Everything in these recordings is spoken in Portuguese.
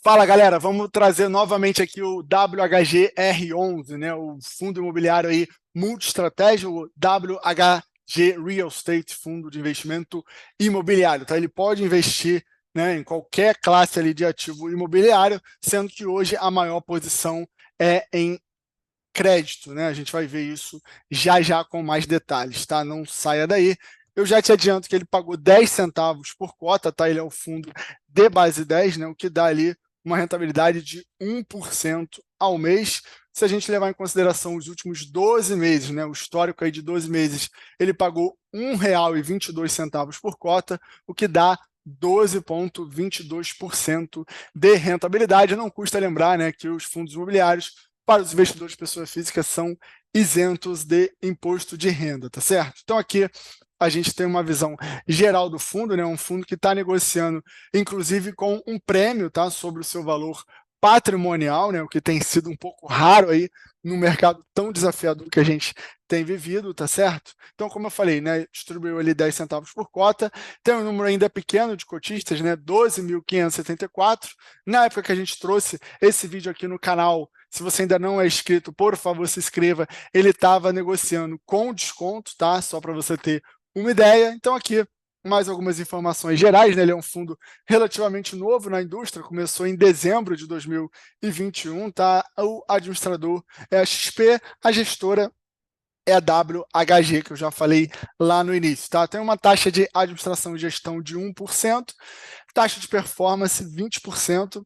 Fala, galera, vamos trazer novamente aqui o WHGR11, né, o fundo imobiliário aí multi-estratégia, o WHG Real Estate, fundo de investimento imobiliário, tá? Ele pode investir, né, em qualquer classe ali de ativo imobiliário, sendo que hoje a maior posição é em crédito, né? A gente vai ver isso já já com mais detalhes, tá? Não saia daí. Eu já te adianto que ele pagou 10 centavos por cota, tá? Ele é o fundo de base 10, né? O que dá ali uma rentabilidade de 1% ao mês. Se a gente levar em consideração os últimos 12 meses, né? O histórico aí de 12 meses, ele pagou R$ 1,22 por cota, o que dá 12,22% de rentabilidade. Não custa lembrar, né, que os fundos imobiliários para os investidores pessoa física são isentos de imposto de renda, tá certo? Então aqui a gente tem uma visão geral do fundo, né? Um fundo que está negociando, inclusive, com um prêmio, tá, sobre o seu valor patrimonial, né? O que tem sido um pouco raro aí no mercado tão desafiador que a gente tem vivido, tá certo? Então, como eu falei, né, distribuiu ali 10 centavos por cota, tem um número ainda pequeno de cotistas, né, 12.574. Na época que a gente trouxe esse vídeo aqui no canal, se você ainda não é inscrito, por favor, se inscreva. Ele estava negociando com desconto, tá? Só para você ter uma ideia. Então, aqui, mais algumas informações gerais, né? Ele é um fundo relativamente novo na indústria, começou em dezembro de 2021, tá? O administrador é a XP, a gestora é a WHG, que eu já falei lá no início, tá? Tem uma taxa de administração e gestão de 1%, taxa de performance 20%,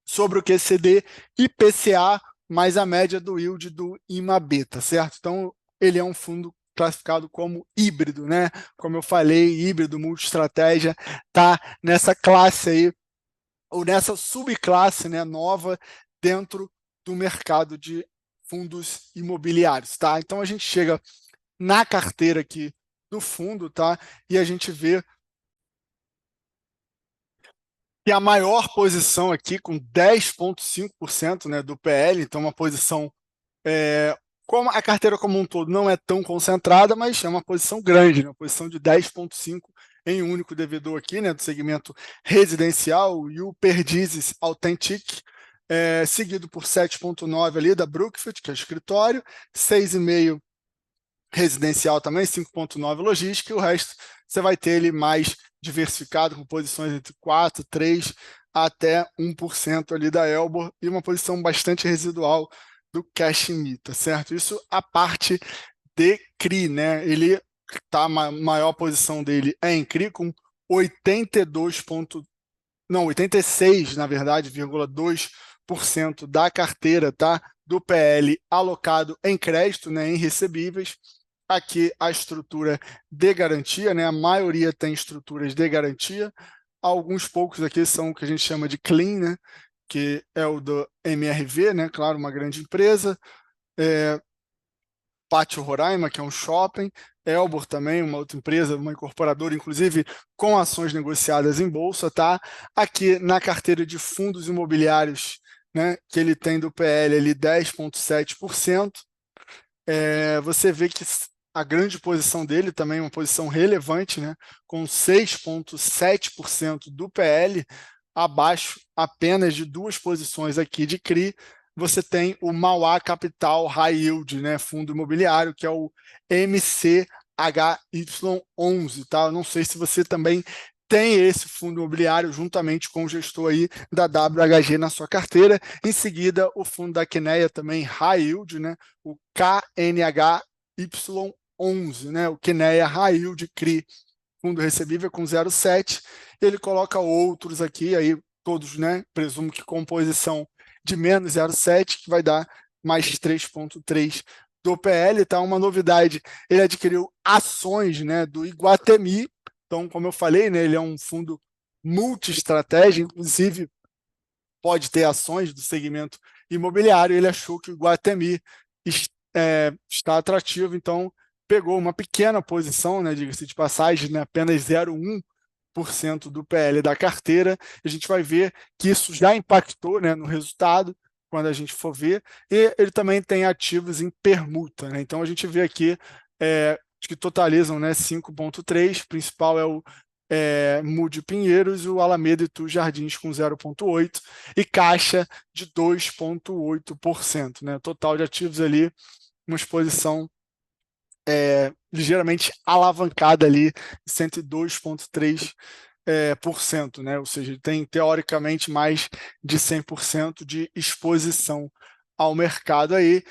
sobre o QCD IPCA mais a média do yield do IMAB, tá certo? Então, ele é um fundo classificado como híbrido, né? Como eu falei, híbrido, multi-estratégia, tá nessa classe aí, ou nessa subclasse, né, nova dentro do mercado de fundos imobiliários, tá? Então, a gente chega na carteira aqui do fundo, tá? E a gente vê que a maior posição aqui, com 10,5%, né, do PL, então uma posição, como a carteira como um todo não é tão concentrada, mas é uma posição grande, né, uma posição de 10,5% em um único devedor aqui, né, do segmento residencial, o o Perdizes Authentic, seguido por 7,9% ali da Brookfield, que é o escritório, 6,5% residencial também, 5,9% logística, e o resto você vai ter ele mais diversificado, com posições entre 4%, 3% até 1% ali da Elbor, e uma posição bastante residual do Cash Me, tá certo? Isso a parte de CRI, né? Ele tá, a maior posição dele é em CRI, com 82 ponto, não, 86, na verdade, 0,2% da carteira, tá? Do PL alocado em crédito, né, em recebíveis. Aqui a estrutura de garantia, né? A maioria tem estruturas de garantia. Alguns poucos aqui são o que a gente chama de clean, né? Que é o do MRV, né? Claro, uma grande empresa. Pátio Roraima, que é um shopping. Elbor também, uma outra empresa, uma incorporadora, inclusive com ações negociadas em bolsa, tá? Aqui na carteira de fundos imobiliários, né? Que ele tem do PL ali 10,7%. Você vê que a grande posição dele também é uma posição relevante, né, com 6,7% do PL, abaixo apenas de duas posições aqui de CRI. Você tem o Mauá Capital High Yield, né, fundo imobiliário, que é o MCHY11, tá? Eu não sei se você também tem esse fundo imobiliário juntamente com o gestor aí da WHG na sua carteira. Em seguida, o fundo da Quineia também High Yield, né? O KNHY11, né? O Quineia High Yield CRI, fundo recebível com 0,7. Ele coloca outros aqui, aí todos, né? Presumo que composição de menos 0,7, que vai dar mais 3,3 do PL, tá? Uma novidade, ele adquiriu ações, né, do Iguatemi. Então, como eu falei, né, ele é um fundo multi-estratégia, inclusive pode ter ações do segmento imobiliário. Ele achou que o Iguatemi está atrativo, então pegou uma pequena posição, né, diga-se de passagem, né, apenas 0,1% do PL da carteira. A gente vai ver que isso já impactou, né, no resultado, quando a gente for ver, e ele também tem ativos em permuta, né? Então a gente vê aqui que totalizam, né, 5,3, principal é o Mood Pinheiros e o Alameda Itu Jardins com 0,8% e caixa de 2,8%, né? Total de ativos ali, uma exposição ligeiramente alavancada ali, 102,3%, né? Ou seja, tem teoricamente mais de 100% de exposição ao mercado aí.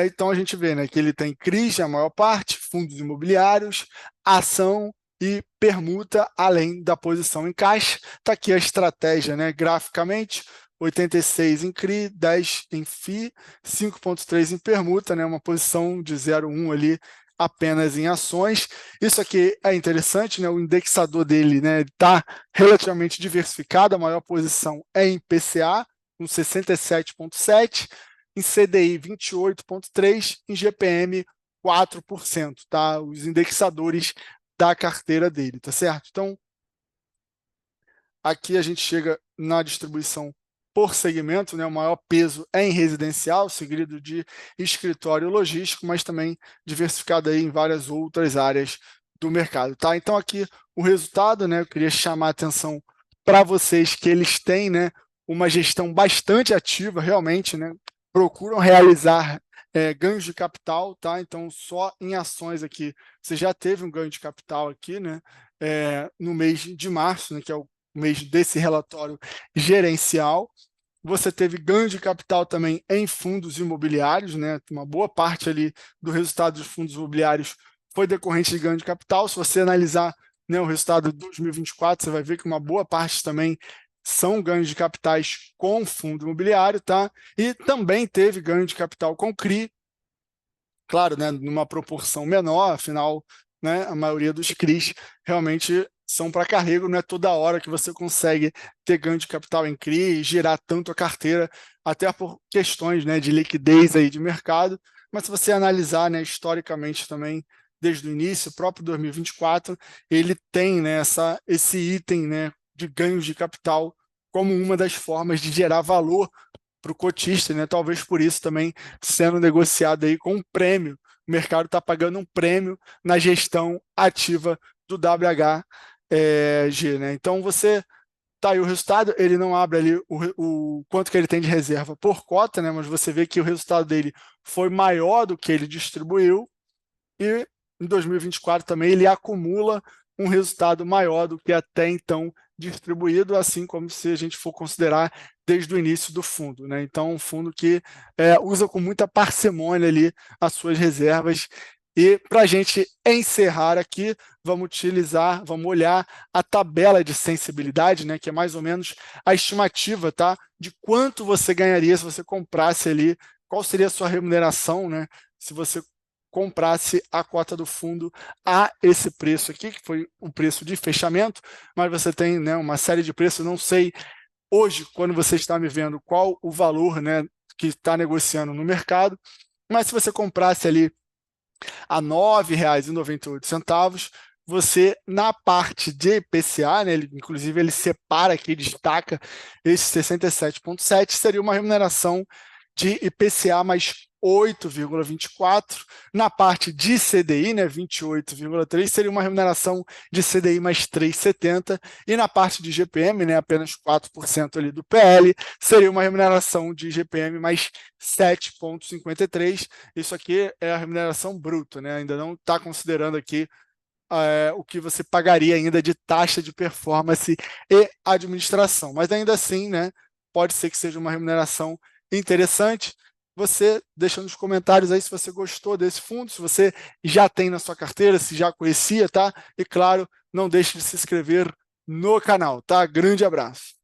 Então a gente vê, né, que ele tem CRIs, a maior parte, fundos imobiliários, ação e permuta, além da posição em caixa. Está aqui a estratégia, né, graficamente, 86 em CRI, 10 em FI, 5,3 em permuta, né, uma posição de 0,1 ali apenas em ações. Isso aqui é interessante, né, o indexador dele está relativamente diversificado, a maior posição é em PCA, com 67,7%, em CDI 28,3%, em GPM 4%, tá? Os indexadores da carteira dele, tá certo? Então, aqui a gente chega na distribuição por segmento, né? O maior peso é em residencial, seguido de escritório logístico, mas também diversificado aí em várias outras áreas do mercado, tá? Então, aqui o resultado, né? Eu queria chamar a atenção para vocês que eles têm, né, uma gestão bastante ativa, realmente, né? Procuram realizar ganhos de capital, tá? Então, só em ações aqui, você já teve um ganho de capital aqui, né? No mês de março, né, que é o mês desse relatório gerencial. Você teve ganho de capital também em fundos imobiliários, né? Uma boa parte ali do resultado dos fundos imobiliários foi decorrente de ganho de capital. Se você analisar, né, o resultado de 2024, você vai ver que uma boa parte também são ganhos de capitais com fundo imobiliário, tá? E também teve ganho de capital com CRI, claro, né, numa proporção menor, afinal, né, a maioria dos CRIs realmente são para carrego, não é toda hora que você consegue ter ganho de capital em CRI e girar tanto a carteira, até por questões, né, de liquidez aí de mercado, mas se você analisar, né, historicamente também, desde o início, o próprio 2024, ele tem, né, esse item, né, de ganhos de capital como uma das formas de gerar valor para o cotista, né? Talvez por isso também sendo negociado aí com um prêmio. O mercado está pagando um prêmio na gestão ativa do WHG, né? Então você tá aí o resultado, ele não abre ali o quanto que ele tem de reserva por cota, né? Mas você vê que o resultado dele foi maior do que ele distribuiu e em 2024 também ele acumula um resultado maior do que até então distribuído, assim como se a gente for considerar desde o início do fundo, né? Então, um fundo que usa com muita parcimônia ali as suas reservas. E para a gente encerrar aqui, vamos olhar a tabela de sensibilidade, né? Que é mais ou menos a estimativa, tá? De quanto você ganharia se você comprasse ali, qual seria a sua remuneração, né? Se você comprasse a cota do fundo a esse preço aqui, que foi o preço de fechamento, mas você tem, né, uma série de preços, não sei hoje, quando você está me vendo, qual o valor, né, que está negociando no mercado, mas se você comprasse ali a R$ 9,98, você, na parte de IPCA, né, inclusive ele separa aqui, destaca esse 67,7, seria uma remuneração de IPCA mais 8,24, na parte de CDI, né, 28,3, seria uma remuneração de CDI mais 3,70, e na parte de GPM, né, apenas 4% ali do PL, seria uma remuneração de GPM mais 7,53. Isso aqui é a remuneração bruta, né, ainda não está considerando aqui o que você pagaria ainda de taxa de performance e administração, mas ainda assim, né, pode ser que seja uma remuneração interessante. Você deixa nos comentários aí se você gostou desse fundo, se você já tem na sua carteira, se já conhecia, tá? E claro, não deixe de se inscrever no canal, tá? Grande abraço.